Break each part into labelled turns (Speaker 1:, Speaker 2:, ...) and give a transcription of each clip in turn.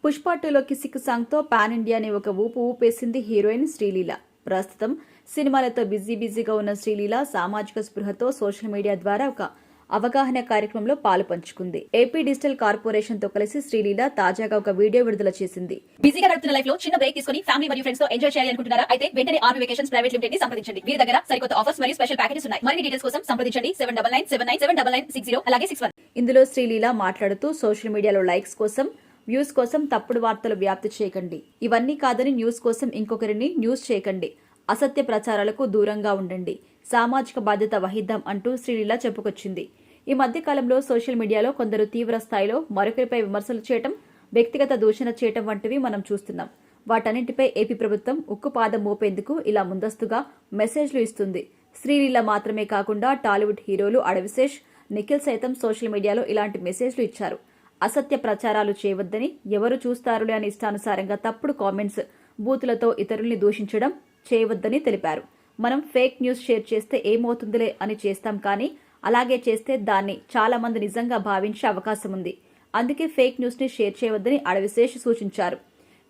Speaker 1: పుష్ప 2లో కిసిక్ సాంగ్ తో పాన్ ఇండియాని ఒక ఊపు ఊపేసింది హీరోయిన్ శ్రీలీల. ప్రస్తుతం సినిమాలతో బిజీగా ఉన్న శ్రీలీల సామాజిక స్పృహతో సోషల్ మీడియా ద్వారా ఒక అవగాహన కార్యక్రమంలో పాలు పంచుకుంది. ఏపీ డిజిటల్ కార్పొరేషన్ తో కలిసి శ్రీలీల తాజాగా ఒక వీడియో విడుదల చేసింది.
Speaker 2: బిజీగా గడుపుతున్న లైఫ్ లో చిన్న బ్రేక్ తీసుకుని ఫ్యామిలీ మరియు ఫ్రెండ్స్ తో ఎంజాయ్ చేయాలి అనుకుంటున్నారా? అయితే వెంటనే ఆర్మీ వెకేషన్స్ ప్రైవేట్ లిమిటెడ్ ని సంప్రదించండి. వీరి దగ్గర సరికొత్త ఆఫర్స్ మరియు స్పెషల్ ప్యాకేజెస్ ఉన్నాయి. మరిన్ని డీటెయిల్స్ కోసం సంప్రదించండి 7997979960 అలాగే 61.
Speaker 1: ఇందులో శ్రీలీల మాట్లాడుతూ సోషల్ మీడియాలో లైక్స్ కోసం, వ్యూస్ కోసం తప్పుడు వార్తలు వ్యాప్తి చేయకండి. ఇవన్నీ కాదని న్యూస్ కోసం ఇంకొకరిని న్యూస్ చేయకండి. అసత్య ప్రచారాలకు దూరంగా ఉండండి. సామాజిక బాధ్యత వహిద్దాం అంటూ శ్రీలీల చెప్పుకొచ్చింది. ఈ మధ్య కాలంలో సోషల్ మీడియాలో కొందరు తీవ్ర స్థాయిలో మరొకరిపై విమర్శలు చేయటం, వ్యక్తిగత దూషణ చేయటం వంటివి మనం చూస్తున్నాం. వాటన్నింటిపై ఏపీ ప్రభుత్వం ఉక్కుపాదం మోపేందుకు ఇలా ముందస్తుగా మెసేజ్లు ఇస్తుంది. శ్రీలీల మాత్రమే కాకుండా టాలీవుడ్ హీరోలు అడవిశేష్, నిఖిల్ సైతం సోషల్ మీడియాలో ఇలాంటి మెసేజ్లు ఇచ్చారు. అసత్య ప్రచారాలు చేయవద్దని, ఎవరు చూస్తారులే అని ఇష్టానుసారంగా తప్పుడు కామెంట్స్, బూతులతో ఇతరుల్ని దూషించడం చేయవద్దని తెలిపారు. మనం ఫేక్ న్యూస్ షేర్ చేస్తే ఏమవుతుందిలే అని చేస్తాం, కానీ అలాగే చేస్తే దాన్ని చాలా మంది నిజంగా భావించే అవకాశం ఉంది. అందుకే ఫేక్ న్యూస్ ని షేర్ చేయవద్దని అడవిశేష్ సూచించారు.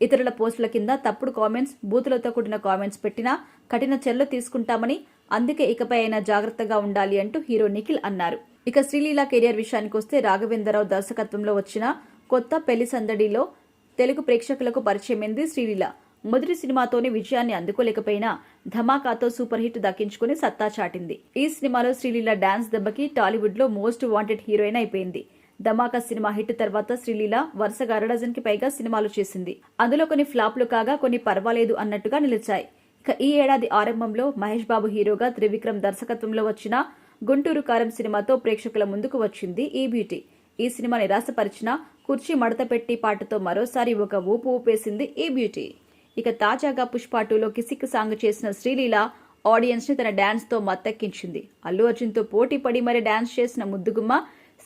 Speaker 1: ఇతరుల పోస్టుల కింద తప్పుడు కామెంట్స్, బూతులతో కూడిన కామెంట్స్ పెట్టినా కఠిన చర్యలు తీసుకుంటామని, అందుకే ఇకపై అయినా జాగ్రత్తగా ఉండాలి అంటూ హీరో నిఖిల్ అన్నారు. ఇక శ్రీలీల కెరియర్ విషయానికి వస్తే రాఘవేంద్రరావు దర్శకత్వంలో వచ్చిన కొత్త పెళ్లి సందడిలో తెలుగు ప్రేక్షకులకు పరిచయమైంది శ్రీలీల. మొదటి సినిమాతోనే విజయాన్ని అందుకోలేకపోయినా ధమాకాతో సూపర్ హిట్ దక్కించుకుని సత్తా చాటింది. ఈ సినిమాలో శ్రీలీల డాన్స్ దెబ్బకి టాలీవుడ్ లో మోస్ట్ వాంటెడ్ హీరోయిన్ అయిపోయింది. ధమాకా సినిమా హిట్ తర్వాత శ్రీలీల వరుసగా 2 కి పైగా సినిమాలు చేసింది. అందులో కొన్ని ఫ్లాప్లు కాగా కొన్ని పర్వాలేదు అన్నట్టుగా నిలిచాయి. ఇక ఈ ఏడాది ఆరంభంలో మహేష్ బాబు హీరోగా త్రివిక్రమ్ దర్శకత్వంలో వచ్చిన గుంటూరు కారం సినిమాతో ప్రేక్షకుల ముందుకు వచ్చింది ఈ బ్యూటీ. ఈ సినిమా నిరాశపరిచిన కుర్చీ మడత పెట్టి పాటతో మరోసారి ఒక ఊపు ఊపేసింది ఈ బ్యూటీ. ఇక తాజాగా పుష్ప 2లో కిసిక్ సాంగ్ చేసిన శ్రీలీల ఆడియన్స్ ని తన డాన్స్ తో మత్తెక్కించింది. అల్లు అర్జున్ తో పోటీ పడి మరీ డాన్స్ చేసిన ముద్దుగుమ్మ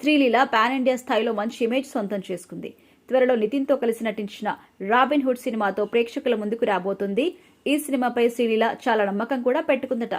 Speaker 1: శ్రీలీల పాన్ ఇండియా స్థాయిలో మంచి ఇమేజ్ సొంతం చేసుకుంది. త్వరలో నితిన్ తో కలిసి నటించిన రాబిన్ హుడ్ సినిమాతో ప్రేక్షకుల ముందుకు రాబోతుంది. ఈ సినిమాపై శ్రీలీల చాలా నమ్మకం కూడా పెట్టుకుందట.